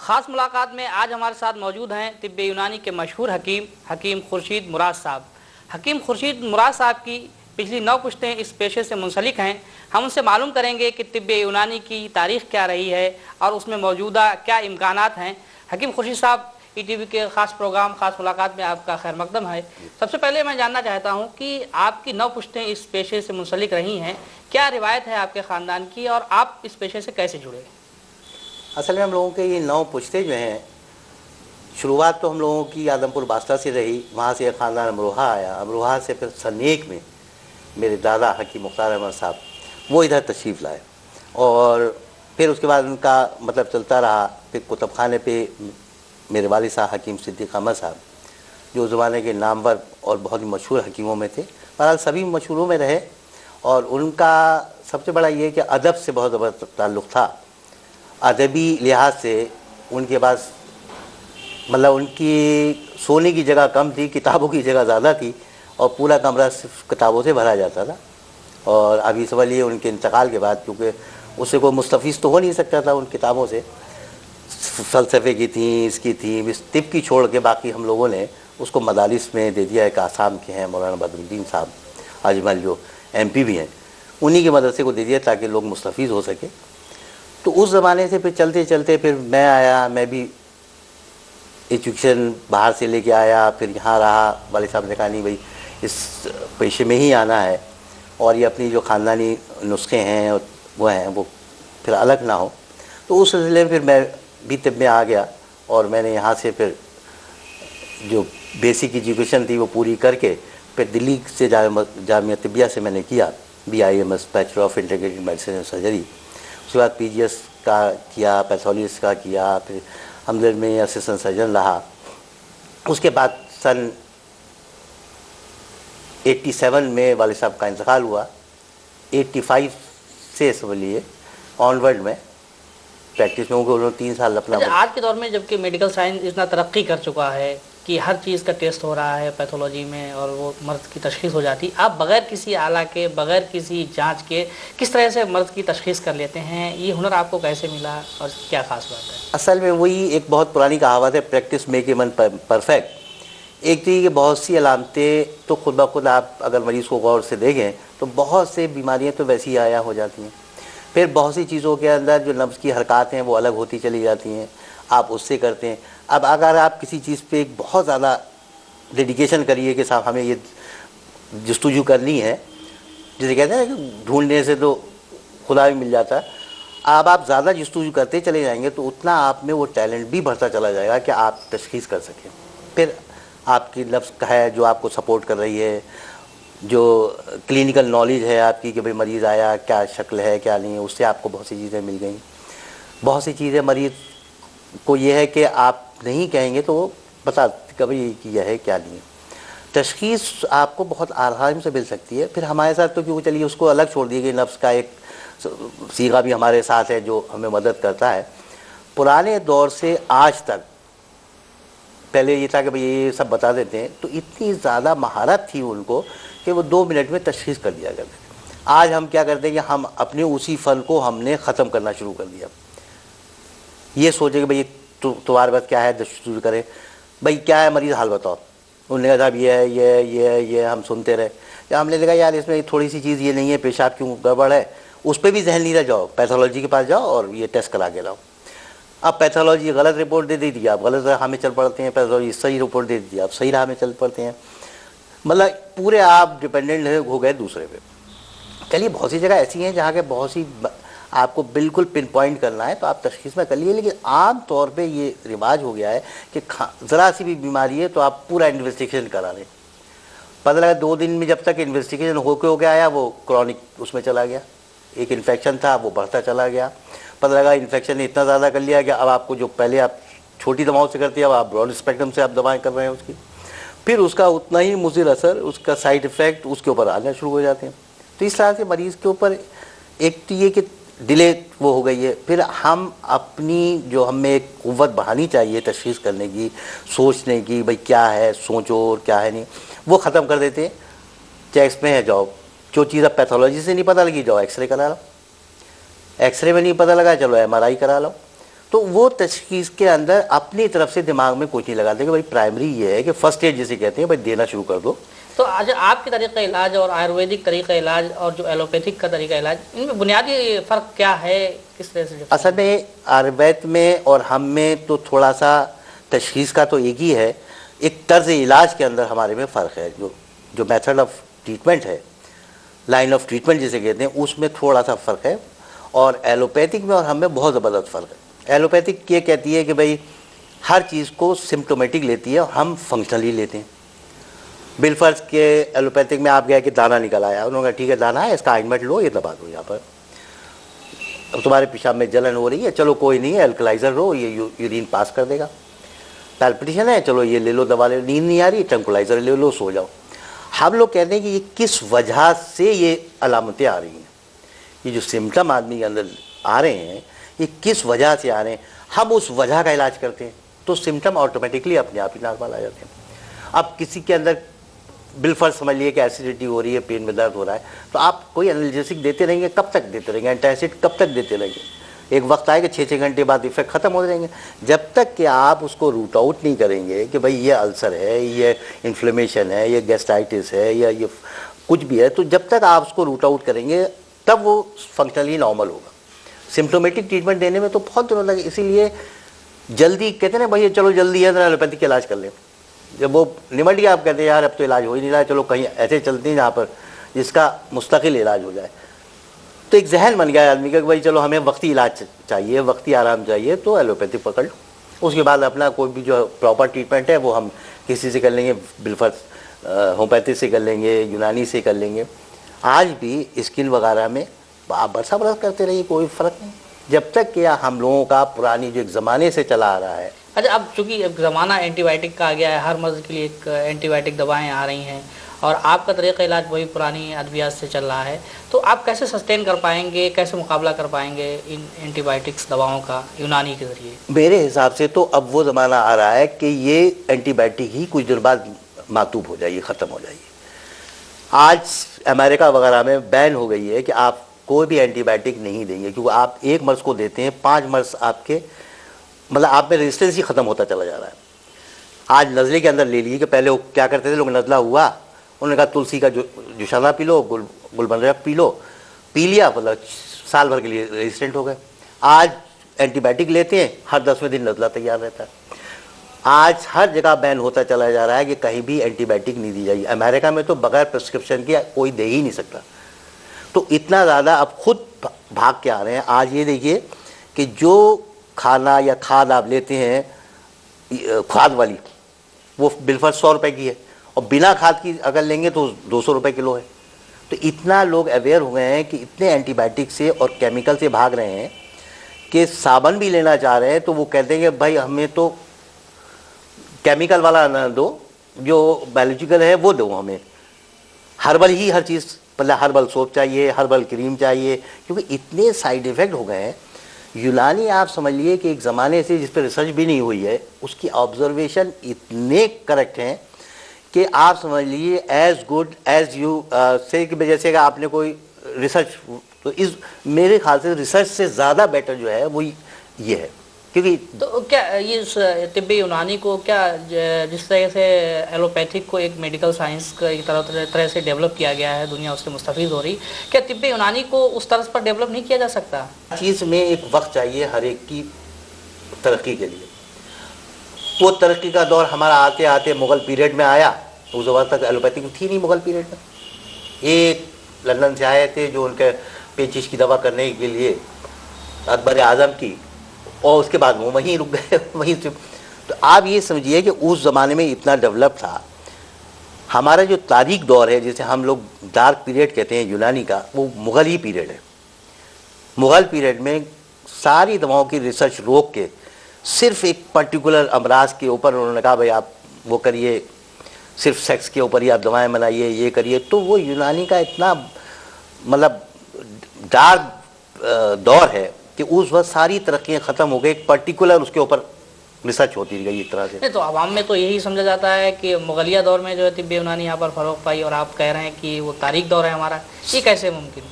ख़ास मुलाकात में आज हमारे साथ मौजूद हैं तिब्बे यूनानी के मशहूर हकीम खुर्शीद मुराद साहब। हकीम खुर्शीद मुराद साहब की पिछली 9 पुश्तें इस पेशे से मुंसलिक हैं। हम उनसे मालूम करेंगे कि तिब्बे यूनानी की तारीख़ क्या रही है और उसमें मौजूदा क्या इम्कानात हैं। हकीम खुर्शीद साहब, ईटीवी के ख़ास प्रोग्राम ख़ास मुलाकात में आपका खैर मकदम है। सबसे पहले मैं जानना चाहता हूँ कि आपकी 9 पुश्तें इस पेशे से मुंसलिक रही हैं, क्या रिवायत है आपके ख़ानदान की और आप इस पेशे से कैसे जुड़े? असल में हम लोगों के ये 9 पुश्ते जो हैं, शुरुआत तो हम लोगों की आदमपुर बास्ता से रही। वहाँ से ख़ानदान अमरोहा आया। अमरोहा से फिर सन 1 में मेरे दादा हकीम मुख्तार अहमद साहब वो इधर तशरीफ़ लाए और फिर उसके बाद उनका मतलब चलता रहा। फिर कुतुब खाने पे मेरे वालिद साहब हकीम सिद्दीक़ अहमद साहब जो उस ज़माने के नामवर और बहुत ही मशहूर हकीमों में थे। बहरहाल सभी मशहूरों में रहे और उनका सबसे बड़ा ये कि अदब से बहुत ज़बरदस्त ताल्लुक़ था। अदबी लिहाज से उनके पास मतलब उनकी सोने की जगह कम थी, किताबों की जगह ज़्यादा थी और पूरा कमरा सिर्फ किताबों से भरा जाता था। और अभी समझिए उनके इंतकाल के बाद, क्योंकि उससे कोई मुस्तफ़ीज़ तो हो नहीं सकता था उन किताबों से, फ़लसफ़े की थी, इसकी थी, इस तिब की छोड़ के बाकी हम लोगों ने उसको मदारिस में दे दिया। एक आसाम के हैं मौलाना बदरुद्दीन साहब अजमल, जो MP भी हैं, उन्हीं के मदरसे को दे दिया ताकि लोग मुस्तफ़ीज़ हो सके। तो उस ज़माने से फिर चलते चलते फिर मैं आया। मैं भी एजुकेशन बाहर से लेके आया, फिर यहाँ रहा। वालिद साहब ने कहा नहीं भाई इस पेशे में ही आना है और ये अपनी जो ख़ानदानी नुस्खे हैं वो फिर अलग ना हो। तो उस सिलसिले में फिर मैं भी तिब में आ गया और मैंने यहाँ से फिर जो बेसिक एजुकेशन थी वो पूरी करके फिर दिल्ली से जामिया तिब्बिया से मैंने किया BIMS bachelor of integrated medicine and surgery. उसके बाद PGS का किया, पैथोलॉजिस्ट का किया, फिर हमदर्द में असिस्टेंट सर्जन रहा। उसके बाद सन 87 में वालिद साहब का इंतकाल हुआ। 85 से समझिए ऑनवर्ड में प्रैक्टिस में उन्होंने 3 साल अपना। आज के दौर में जबकि मेडिकल साइंस इतना तरक्की कर चुका है कि हर चीज़ का टेस्ट हो रहा है पैथोलॉजी में और वो मर्द की तशख़ीस हो जाती, आप बग़ैर किसी आला के, बग़ैर किसी जांच के किस तरह से मर्द की तशख़ीस कर लेते हैं? ये हुनर आपको कैसे मिला और क्या ख़ास बात है? असल में वही एक बहुत पुरानी कहावत है, practice make a man perfect. एक थी कि बहुत सी अलामतें तो खुद ब खुद आप अगर मरीज़ को गौर से देखें तो बहुत से बीमारियाँ तो वैसी ही आया हो जाती हैं। फिर बहुत सी चीज़ों के अंदर जो नब्ज़ की हरकत हैं वो अलग होती चली जाती हैं, आप उससे करते हैं। अब अगर आप किसी चीज़ पे एक बहुत ज़्यादा डेडिकेशन करिए कि साहब हमें ये जस्तुजू करनी है, जिसे कहते हैं कि ढूंढने से तो खुदा भी मिल जाता है। अब आप ज़्यादा जस्तुजू करते चले जाएंगे तो उतना आप में वो टैलेंट भी बढ़ता चला जाएगा कि आप तशख़ीस कर सकें। फिर आपकी नफ्स है जो आपको सपोर्ट कर रही है, जो क्लिनिकल नॉलेज है आपकी कि भाई मरीज़ आया क्या शक्ल है क्या नहीं है, उससे आपको बहुत सी चीज़ें मिल गई। बहुत सी चीज़ें मरीज़ को ये है कि आप नहीं कहेंगे तो वो बता कभी कि यह है क्या नहीं है। तशख़ीस आपको बहुत आराम से मिल सकती है। फिर हमारे साथ तो क्योंकि चलिए उसको अलग छोड़ दिए गई, नफ्स का एक सीगा भी हमारे साथ है जो हमें मदद करता है। पुराने दौर से आज तक पहले ये था कि भाई ये सब बता देते हैं, तो इतनी ज़्यादा महारत थी उनको कि वो 2 मिनट में तशख़ीस कर दिया करते थे। आज हम क्या करते हैं कि हम अपने उसी फ़न को हमने ख़त्म करना शुरू कर दिया। ये सोचे कि भाई तुम्हारे पास क्या है, शुरू करें भाई क्या है मरीज़ हाल बताओ। उन्होंने कहा साहब ये है ये हम सुनते रहे। जब हमने देखा यार इसमें थोड़ी सी चीज़ ये नहीं है, पेशाब क्यों गड़बड़ है, उस पर भी जहन नहीं रह जाओ, पैथोलॉजी के पास जाओ और ये टेस्ट करा के लाओ। अब पैथोलॉजी गलत रिपोर्ट दे दी आप गलत राह में चल पड़ते हैं, पैथोलॉजी सही रिपोर्ट दे दी आप सही राह में चल पड़ते हैं। मतलब पूरे आप डिपेंडेंट हो गए दूसरे पे। चलिए बहुत सी जगह ऐसी हैं जहाँ के बहुत सी आपको बिल्कुल पिन पॉइंट करना है तो आप तशख़ीस में कर लिए, लेकिन आम तौर पे ये रिवाज हो गया है कि ज़रा सी भी बीमारी है तो आप पूरा इन्वेस्टिगेशन करा लें। पता लगा 2 दिन में जब तक इन्वेस्टिगेशन हो के आया वो क्रॉनिक उसमें चला गया, एक इन्फेक्शन था वो बढ़ता चला गया। पता लगा इन्फेक्शन ने इतना ज़्यादा कर लिया कि अब आपको जो पहले आप छोटी दवाओं से करते हैं अब आप ब्रॉड स्पेक्ट्रम से आप दवाएँ कर रहे हैं उसकी, फिर उसका उतना ही मुज़िर असर, उसका साइड इफ़ेक्ट उसके ऊपर आना शुरू हो जाते हैं। तो इस तरह से मरीज़ के ऊपर एक तो ये कि डिले वो हो गई है। फिर हम अपनी जो हमें एक क़ुव्वत बढ़ानी चाहिए तशख़ीस करने की, सोचने की, भाई क्या है सोचो और क्या है नहीं, वो ख़त्म कर देते हैं। चाहे इसमें है जाओ, जो चीज़ अब पैथोलॉजी से नहीं पता लगी जाओ एक्सरे करा लो, एक्सरे में नहीं पता लगा चलो MRI करा लो, तो वो तशखीस के अंदर अपनी तरफ से दिमाग में कुछ नहीं लगाते कि भाई प्राइमरी ये है कि फर्स्ट एड जिसे कहते हैं भाई देना शुरू कर दो। तो आज आपके तरीक़ा इलाज और आयुर्वेदिक तरीक़ा इलाज और जो एलोपैथिक का तरीक़ा इलाज, इनमें बुनियादी फ़र्क क्या है, किस तरह से? असल में आयुर्वेद में और हम में तो थोड़ा सा तशखीस का तो एक ही है, एक तर्ज इलाज के अंदर हमारे में फ़र्क है। जो मेथड ऑफ ट्रीटमेंट है, लाइन ऑफ ट्रीटमेंट जिसे कहते हैं, उसमें थोड़ा सा फ़र्क है। और एलोपैथिक में और हम में बहुत ज़बरदस्त फ़र्क है। एलोपैथिक ये कहती है कि भाई हर चीज़ को सिम्टोमेटिक लेती है और हम फंक्शनली लेते हैं। बिलफर्ज के एलोपैथिक में आप गए कि दाना निकल आया, उन्होंने कहा ठीक है दाना है, इसका ऑइंटमेंट लो, ये दबा दो यहाँ पर। अब तुम्हारे पेशाब में जलन हो रही है, चलो कोई नहीं है, एल्कलाइज़र लो, ये यूरिन पास कर देगा। पैल्पिटेशन है, चलो ये ले लो दवा ले लो। नींद नहीं आ रही, ट्रंकुलाइज़र ले लो, सो जाओ। हम लोग कहते हैं कि ये किस वजह से ये अलामतें आ रही हैं, ये जो सिम्टम आदमी के अंदर आ रहे हैं ये किस वजह से आ रहे हैं, हम उस वजह का इलाज करते हैं तो सिम्टम ऑटोमेटिकली अपने आप ही नॉर्मल आ जाते हैं। अब किसी के अंदर बिलफर्ज समझ लिए कि एसिडिटी हो रही है, पेट में दर्द हो रहा है, तो आप कोई एनाल्जेसिक देते रहेंगे, कब तक देते रहेंगे, एंटासिड कब तक देते रहेंगे? एक वक्त आएगा 6-6 घंटे बाद इफेक्ट ख़त्म हो जाएंगे। जब तक कि आप उसको रूट आउट नहीं करेंगे कि भाई ये अल्सर है, ये इन्फ्लेमेशन है, ये गैस्ट्राइटिस है, या ये कुछ भी है, तो जब तक आप उसको रूट आउट करेंगे तब वो फंक्शनली नॉर्मल होगा। सिम्टोमेटिक ट्रीटमेंट देने में तो बहुत दिनों लगे, इसीलिए जल्दी कहते हैं ना भाई चलो जल्दी है, एलोपैथिक का इलाज कर लें। जब वो निमट गया आप कहते हैं यार अब तो इलाज हो ही नहीं रहा है, चलो कहीं ऐसे चलते हैं जहाँ पर जिसका मुस्तकिल इलाज हो जाए। तो एक जहन बन गया है आदमी का कि भाई चलो हमें वक्ती इलाज चाहिए, वक्ती आराम चाहिए, तो एलोपैथिक पकड़ लो। उसके बाद अपना कोई भी जो प्रॉपर ट्रीटमेंट है वो हम किसी से कर लेंगे, बिलफर्ज होम्योपैथी से कर लेंगे, यूनानी से कर लेंगे। आज भी स्किन वगैरह में आप बरसा बरस करते रहिए, कोई फ़र्क नहीं, जब तक कि हम लोगों का पुरानी जो एक ज़माने से चला आ रहा है। अच्छा, अब चूँकि ज़माना एंटीबायोटिक का आ गया है, हर मर्ज़ के लिए एक एंटीबायोटिक दवाएं आ रही हैं और आपका तरीक़ा इलाज वही पुरानी अद्वियात से चल रहा है, तो आप कैसे सस्टेन कर पाएंगे, कैसे मुकाबला कर पाएंगे इन एंटीबायोटिक्स दवाओं का यूनानी के ज़रिए? मेरे हिसाब से तो अब वो ज़माना आ रहा है कि ये एंटीबायोटिक ही कुछ देर बाद मातूब हो जाएगी, ख़त्म हो जाएगी। आज अमेरिका वगैरह में बैन हो गई है कि आप कोई भी एंटीबायोटिक नहीं देंगे, क्योंकि आप एक मर्ज़ को देते हैं 5 मर्ज़ आपके मतलब आप में रेजिस्टेंस ही ख़त्म होता चला जा रहा है। आज नज़ले के अंदर ले लिए कि पहले वो क्या करते थे लोग, नज़ला हुआ उन्होंने कहा तुलसी का जुशाना P low, गुलबंदरक P low, P लिया, मतलब साल भर के लिए रेजिस्टेंट हो गए। आज एंटीबायोटिक लेते हैं, हर 10वें दिन नज़ला तैयार रहता है। आज हर जगह बैन होता चला जा रहा है कि कहीं भी एंटीबायोटिक नहीं दी जाएगी। अमेरिका में तो बगैर प्रिस्क्रिप्शन के कोई दे ही नहीं सकता। तो इतना ज़्यादा अब खुद भाग के आ रहे हैं। आज ये देखिए कि जो खाना या खाद आप लेते हैं खाद वाली, वो बिलफर्ज 100 रुपये की है, और बिना खाद की अगर लेंगे तो 200 रुपये किलो है। तो इतना लोग अवेयर हो गए हैं कि इतने एंटीबायोटिक से और केमिकल से भाग रहे हैं कि साबुन भी लेना चाह रहे हैं तो वो कहते हैं कि भाई हमें तो केमिकल वाला ना दो, जो बायोलॉजिकल है वो दो, हमें हर्बल ही हर चीज़, मतलब हर्बल सोप चाहिए, हर्बल क्रीम चाहिए, क्योंकि इतने साइड इफ़ेक्ट हो गए हैं। यूनानी आप समझ लिए कि एक ज़माने से जिस पर रिसर्च भी नहीं हुई है, उसकी ऑब्जर्वेशन इतने करेक्ट हैं कि आप समझ लीजिए एज़ गुड एज़ यू से कि जैसे कि आपने कोई रिसर्च, तो इस मेरे ख्याल से रिसर्च से ज़्यादा बेटर जो है वो ये है। क्योंकि तो क्या ये तिब्बी यूनानी को क्या जिस तरह से एलोपैथिक को एक मेडिकल साइंस का एक तरह से डेवलप किया गया है, दुनिया उससे मुस्तफ़ीद हो रही, क्या तिब्बी यूनानी को उस तरह पर डेवलप नहीं किया जा सकता? चीज़ में एक वक्त चाहिए हर एक की तरक्की के लिए। वो तरक्की का दौर हमारा आते आते मुग़ल पीरियड में आया, उस वक्त तक एलोपैथिक थी नहीं मुग़ल पीरियड में। एक लंदन से आए थे जो उनके पेचिश की दवा करने के लिए अकबर आज़म की, और उसके बाद वो वहीं रुक गए वहीं से। तो आप ये समझिए कि उस ज़माने में इतना डेवलप था। हमारा जो तारीख दौर है जिसे हम लोग डार्क पीरियड कहते हैं यूनानी का, वो मुग़ल ही पीरियड है। मुग़ल पीरियड में सारी दवाओं की रिसर्च रोक के सिर्फ एक पर्टिकुलर अमराज के ऊपर उन्होंने कहा भाई आप वो करिए, सिर्फ सेक्स के ऊपर ही आप दवाएं बनाइए, ये करिए। तो वो यूनानी का इतना मतलब डार्क दौर है कि उस वक्त सारी तरक्कियाँ ख़त्म हो गई, एक पर्टिकुलर उसके ऊपर रिसर्च होती गई एक तरह से। नहीं तो आवाम में तो यही समझा जाता है कि मुगलिया दौर में जो है तिब्बी यूनानी यहाँ पर फ़रोग़ पाई, और आप कह रहे हैं कि वो तारीख दौर है हमारा, ये कैसे मुमकिन?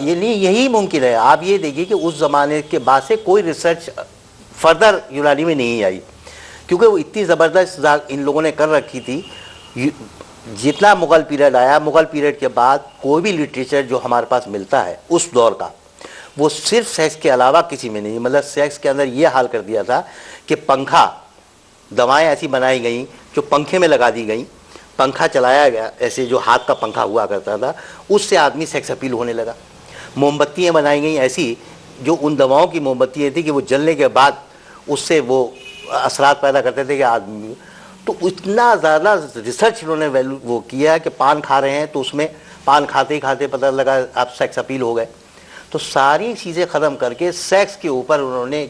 ये नहीं, यही मुमकिन है। आप ये देखिए कि उस ज़माने के बाद से कोई रिसर्च फर्दर यूनानी में नहीं आई, क्योंकि वो इतनी ज़बरदस्त इन लोगों ने कर रखी थी। जितना मुग़ल पीरियड आया, मुग़ल पीरियड के बाद कोई भी लिटरेचर जो हमारे पास मिलता है उस दौर का, वो सिर्फ सेक्स के अलावा किसी में नहीं, मतलब सेक्स के अंदर ये हाल कर दिया था कि पंखा, दवाएं ऐसी बनाई गई जो पंखे में लगा दी गई, पंखा चलाया गया, ऐसे जो हाथ का पंखा हुआ करता था, उससे आदमी सेक्स अपील होने लगा। मोमबत्तियाँ बनाई गई ऐसी जो उन दवाओं की मोमबत्तियाँ थी कि वो जलने के बाद उससे वो असरात पैदा करते थे कि आदमी, तो इतना ज़्यादा रिसर्च उन्होंने वैल्यू वो किया कि पान खा रहे हैं तो उसमें पान खाते ही खाते पता लगा आप सेक्स अपील हो गए। तो सारी चीज़ें ख़त्म करके सेक्स के ऊपर उन्होंने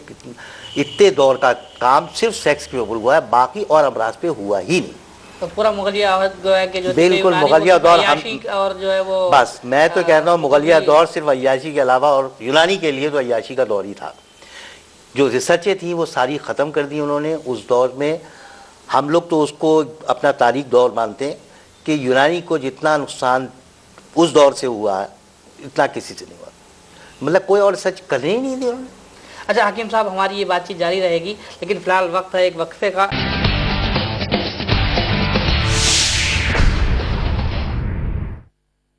इतने दौर का काम सिर्फ सेक्स के ऊपर हुआ है, बाकी और अमराज पे हुआ ही नहीं। तो पूरा मुगलिया है कि जो बिल्कुल मुगलिया दौर हम और जो है वो, बस मैं तो कहता हूँ मुगलिया दौर सिर्फ अय्याशी के अलावा, और यूनानी के लिए तो अय्याशी का दौर ही था। जो रिसर्चें थी वो सारी ख़त्म कर दी उन्होंने उस दौर में। हम लोग तो उसको अपना तारीख दौर मानते हैं कि यूनानी को जितना नुकसान उस दौर से हुआ है इतना किसी से नहीं हुआ, मतलब कोई और रिसर्च करने ही नहीं दी उन्होंने। अच्छा हकीम साहब, हमारी ये बातचीत जारी रहेगी, लेकिन फ़िलहाल वक्त है एक वक्फे का।